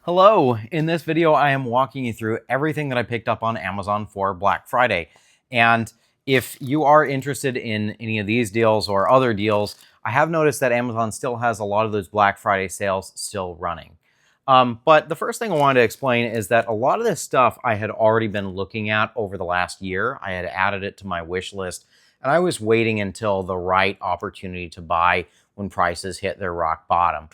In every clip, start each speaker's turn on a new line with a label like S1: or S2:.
S1: Hello, in this video I am walking you through everything that I picked up on Amazon for Black Friday. And if you are interested in any of these deals or other deals, I have noticed that Amazon still has a lot of those Black Friday sales still running. But the first thing I wanted to explain is that a lot of this stuff I had already been looking at over the last year. I had added it to my wish list, and I was waiting until the right opportunity to buy when prices hit their rock bottom.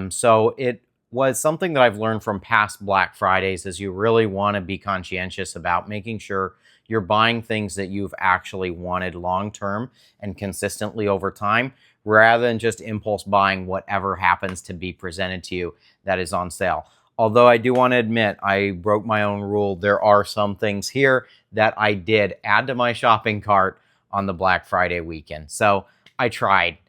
S1: So it was something that I've learned from past Black Fridays is you really want to be conscientious about making sure you're buying things that you've actually wanted long-term and consistently over time, rather than just impulse buying whatever happens to be presented to you that is on sale. Although I do want to admit I broke my own rule. There are some things here that I did add to my shopping cart on the Black Friday weekend. So I tried.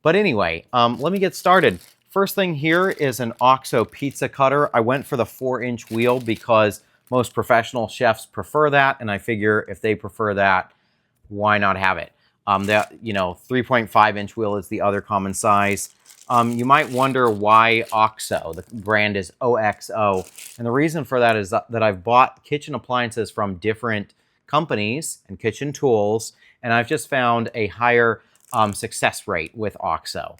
S1: But anyway, let me get started. First thing here is an OXO pizza cutter. I went for the 4-inch wheel because most professional chefs prefer that, and I figure if they prefer that, why not have it? The 3.5-inch wheel is the other common size. You might wonder why OXO. The brand is OXO, and the reason for that is that I've bought kitchen appliances from different companies and kitchen tools, and I've just found a higher success rate with OXO.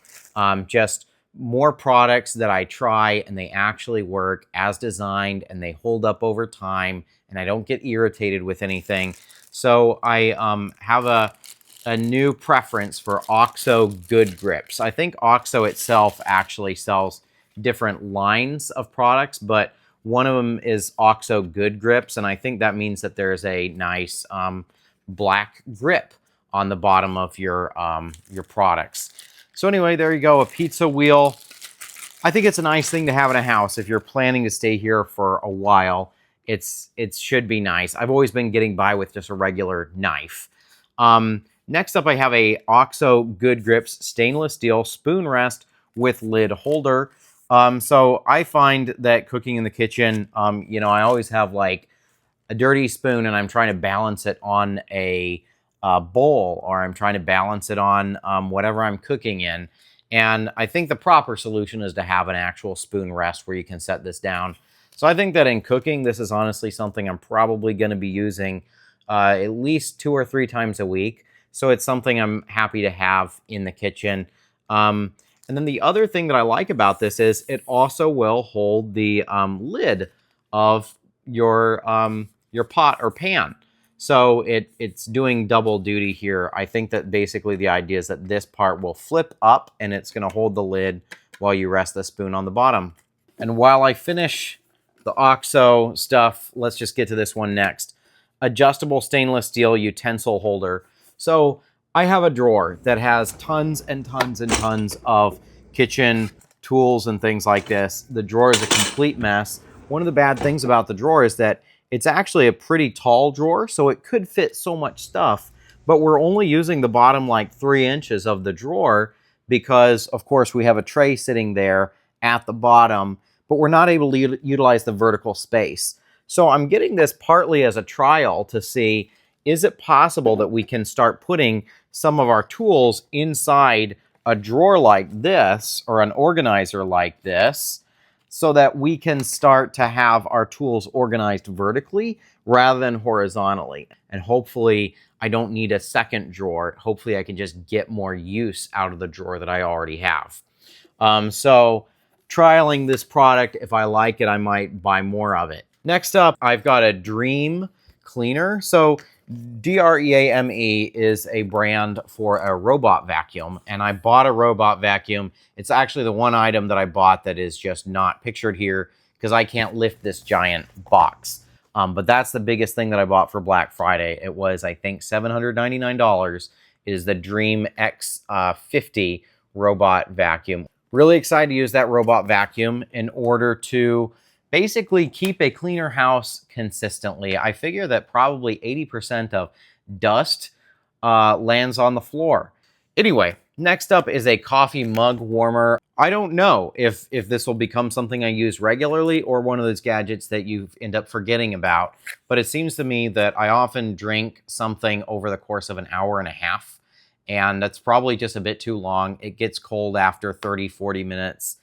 S1: Just more products that I try and they actually work as designed and they hold up over time and I don't get irritated with anything. So I have a new preference for OXO Good Grips. I think OXO itself actually sells different lines of products, but one of them is OXO Good Grips, and I think that means that there's a nice black grip on the bottom of your products. So anyway, there you go, a pizza wheel. I think it's a nice thing to have in a house. If you're planning to stay here for a while, it should be nice. I've always been getting by with just a regular knife. Next up, I have a OXO Good Grips stainless steel spoon rest with lid holder. So I find that cooking in the kitchen, I always have like a dirty spoon and I'm trying to balance it on a bowl, or I'm trying to balance it on whatever I'm cooking in. And I think the proper solution is to have an actual spoon rest where you can set this down. So I think that in cooking, this is honestly something I'm probably going to be using at least 2 or 3 times a week. So it's something I'm happy to have in the kitchen. And then the other thing that I like about this is it also will hold the lid of your pot or pan. So it's doing double duty here. I think that basically the idea is that this part will flip up and it's going to hold the lid while you rest the spoon on the bottom. And while I finish the OXO stuff, let's just get to this one next. Adjustable stainless steel utensil holder. So I have a drawer that has tons and tons and tons of kitchen tools and things like this. The drawer is a complete mess. One of the bad things about the drawer is that it's actually a pretty tall drawer, so it could fit so much stuff, but we're only using the bottom like 3 inches of the drawer because, of course, we have a tray sitting there at the bottom, but we're not able to utilize the vertical space. So I'm getting this partly as a trial to see, is it possible that we can start putting some of our tools inside a drawer like this or an organizer like this, so that we can start to have our tools organized vertically rather than horizontally. And hopefully I don't need a second drawer. Hopefully I can just get more use out of the drawer that I already have. So trialing this product, if I like it, I might buy more of it. Next up, I've got a DREAME cleaner. So DREAME is a brand for a robot vacuum, and I bought a robot vacuum. It's actually the one item that I bought that is just not pictured here because I can't lift this giant box. But that's the biggest thing that I bought for Black Friday. It was, I think, $799. It is the DREAME X50 robot vacuum. Really excited to use that robot vacuum in order to basically keep a cleaner house consistently. I figure that probably 80% of dust lands on the floor. Anyway, next up is a coffee mug warmer. I don't know if this will become something I use regularly or one of those gadgets that you end up forgetting about, but it seems to me that I often drink something over the course of an hour and a half, and that's probably just a bit too long. It gets cold after 30, 40 minutes.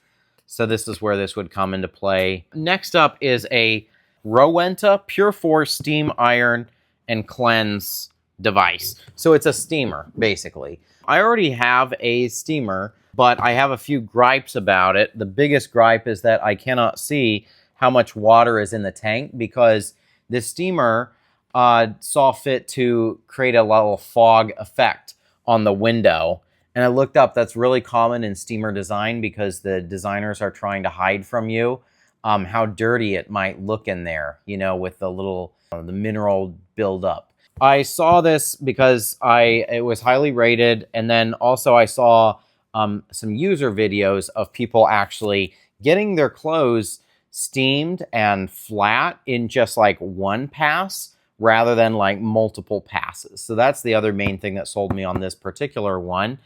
S1: So this is where this would come into play. Next up is a Rowenta Pure Force Steam Iron and Cleanse device. So it's a steamer, basically. I already have a steamer, but I have a few gripes about it. The biggest gripe is that I cannot see how much water is in the tank because this steamer saw fit to create a little fog effect on the window. And I looked up, that's really common in steamer design because the designers are trying to hide from you how dirty it might look in there, you know, with the little, the mineral buildup. I saw this because it was highly rated, and then also I saw some user videos of people actually getting their clothes steamed and flat in just like one pass rather than like multiple passes. So that's the other main thing that sold me on this particular one.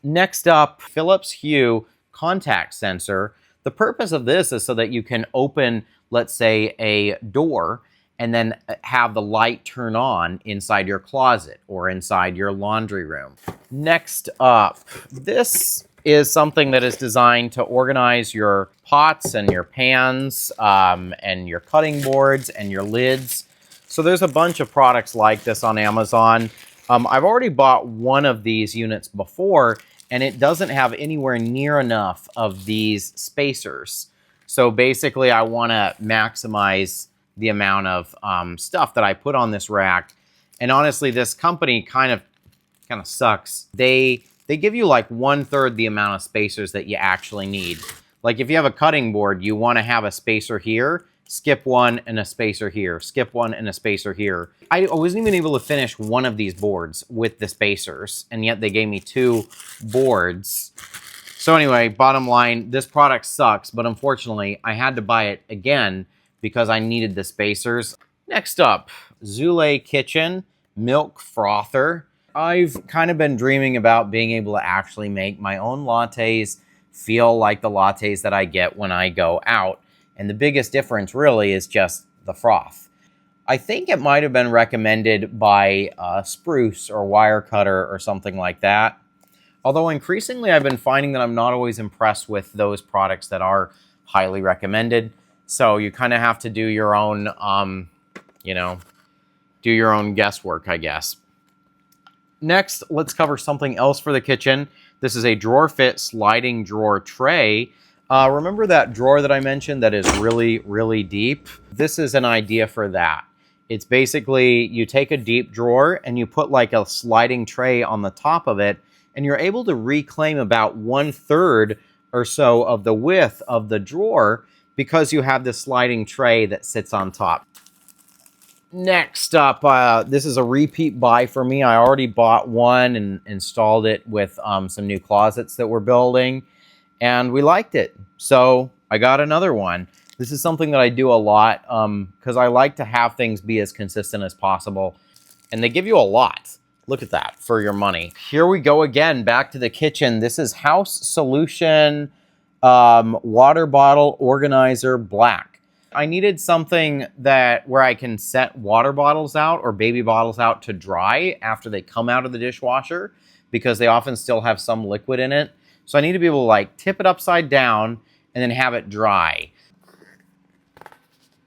S1: Next up, Philips Hue contact sensor. The purpose of this is so that you can open, let's say, a door and then have the light turn on inside your closet or inside your laundry room. Next up, this is something that is designed to organize your pots and your pans and your cutting boards and your lids. So there's a bunch of products like this on Amazon. I've already bought one of these units before, and it doesn't have anywhere near enough of these spacers. So basically, I want to maximize the amount of stuff that I put on this rack. And honestly, this company kind of sucks. They give you like 1/3 the amount of spacers that you actually need. Like if you have a cutting board, you want to have a spacer here, skip one and a spacer here, skip one and a spacer here. I wasn't even able to finish one of these boards with the spacers, and yet they gave me 2 boards. So anyway, bottom line, this product sucks, but unfortunately, I had to buy it again because I needed the spacers. Next up, Zulay Kitchen Milk Frother. I've kind of been dreaming about being able to actually make my own lattes feel like the lattes that I get when I go out. And the biggest difference really is just the froth. I think it might have been recommended by Spruce or Wirecutter or something like that. Although increasingly I've been finding that I'm not always impressed with those products that are highly recommended. So you kind of have to do your own, you know, do your own guesswork, I guess. Next, let's cover something else for the kitchen. This is a DrawerFit sliding drawer tray. Remember that drawer that I mentioned that is really, really deep? This is an idea for that. It's basically, you take a deep drawer and you put like a sliding tray on the top of it, and you're able to reclaim about 1/3 or so of the width of the drawer because you have this sliding tray that sits on top. Next up, this is a repeat buy for me. I already bought one and installed it with some new closets that we're building, and we liked it. So I got another one. This is something that I do a lot because I like to have things be as consistent as possible, and they give you a lot. Look at that for your money. Here we go again, back to the kitchen. This is Housolution water bottle organizer black. I needed something where I can set water bottles out or baby bottles out to dry after they come out of the dishwasher because they often still have some liquid in it. So I need to be able to like tip it upside down and then have it dry.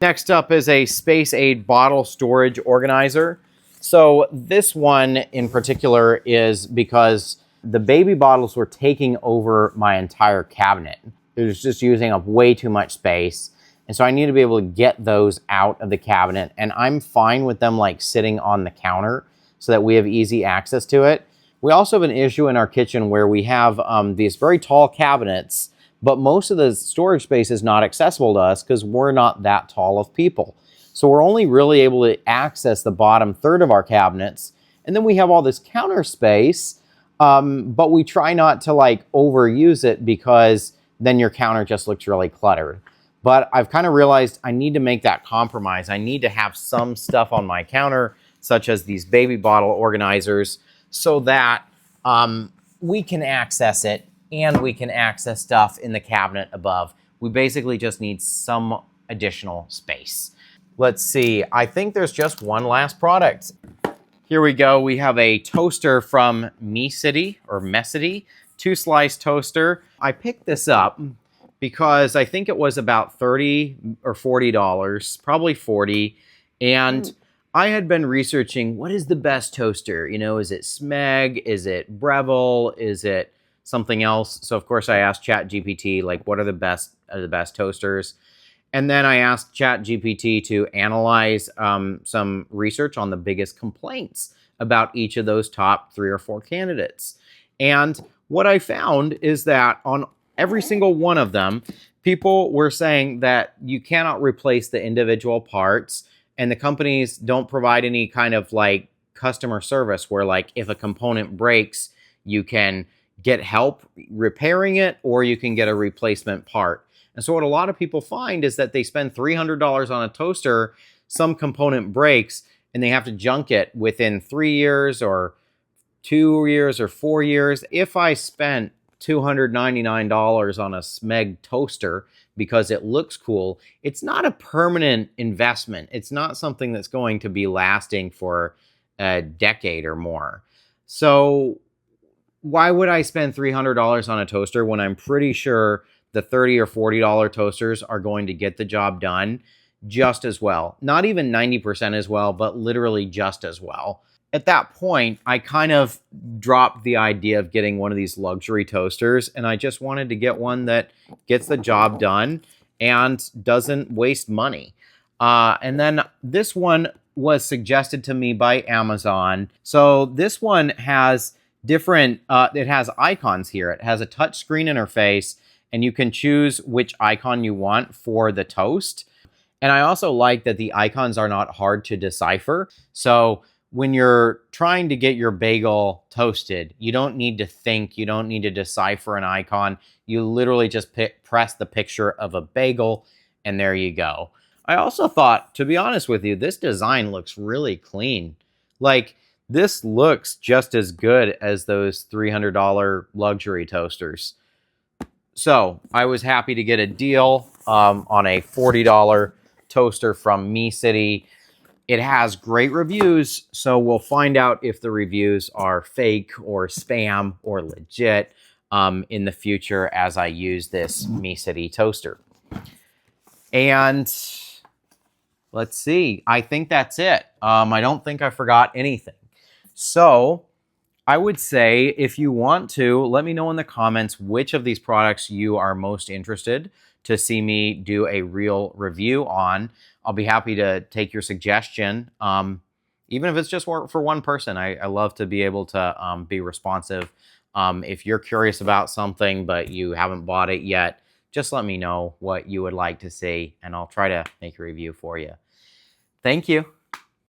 S1: Next up is a SpaceAid bottle storage organizer. So this one in particular is because the baby bottles were taking over my entire cabinet. It was just using up way too much space. And so I need to be able to get those out of the cabinet. And I'm fine with them like sitting on the counter so that we have easy access to it. We also have an issue in our kitchen where we have these very tall cabinets, but most of the storage space is not accessible to us because we're not that tall of people. So we're only really able to access the bottom third of our cabinets. And then we have all this counter space, but we try not to like overuse it because then your counter just looks really cluttered. But I've kind of realized I need to make that compromise. I need to have some stuff on my counter, such as these baby bottle organizers, so that we can access it and we can access stuff in the cabinet above. We basically just need some additional space. Let's see, I think there's just one last product. Here we go, we have a toaster from Mecity, 2-slice toaster. I picked this up because I think it was about $30 or $40, probably 40. And I had been researching, what is the best toaster? You know, is it Smeg? Is it Breville? Is it something else? So of course I asked ChatGPT, like, what are the best toasters? And then I asked ChatGPT to analyze some research on the biggest complaints about each of those top 3 or 4 candidates. And what I found is that on every single one of them, people were saying that you cannot replace the individual parts, and the companies don't provide any kind of like customer service where, like, if a component breaks, you can get help repairing it or you can get a replacement part. And so what a lot of people find is that they spend $300 on a toaster, some component breaks, and they have to junk it within 3 years or 2 years or 4 years. If I spent $299 on a Smeg toaster because it looks cool, it's not a permanent investment. It's not something that's going to be lasting for a decade or more. So why would I spend $300 on a toaster when I'm pretty sure the $30 or $40 toasters are going to get the job done just as well? Not even 90% as well, but literally just as well. At that point, I kind of dropped the idea of getting one of these luxury toasters, and I just wanted to get one that gets the job done and doesn't waste money. And then this one was suggested to me by Amazon. So this one has different, it has icons here. It has a touch screen interface, and you can choose which icon you want for the toast. And I also like that the icons are not hard to decipher. So when you're trying to get your bagel toasted, you don't need to think, you don't need to decipher an icon. You literally just press the picture of a bagel, and there you go. I also thought, to be honest with you, this design looks really clean. Like, this looks just as good as those $300 luxury toasters. So I was happy to get a deal on a $40 toaster from Mecity. It has great reviews, so we'll find out if the reviews are fake or spam or legit in the future as I use this Mecity toaster. And let's see, I think that's it. I don't think I forgot anything. So I would say, if you want to, let me know in the comments which of these products you are most interested to see me do a real review on. I'll be happy to take your suggestion, even if it's just for one person. I love to be able to be responsive. If you're curious about something but you haven't bought it yet, just let me know what you would like to see, and I'll try to make a review for you. Thank you.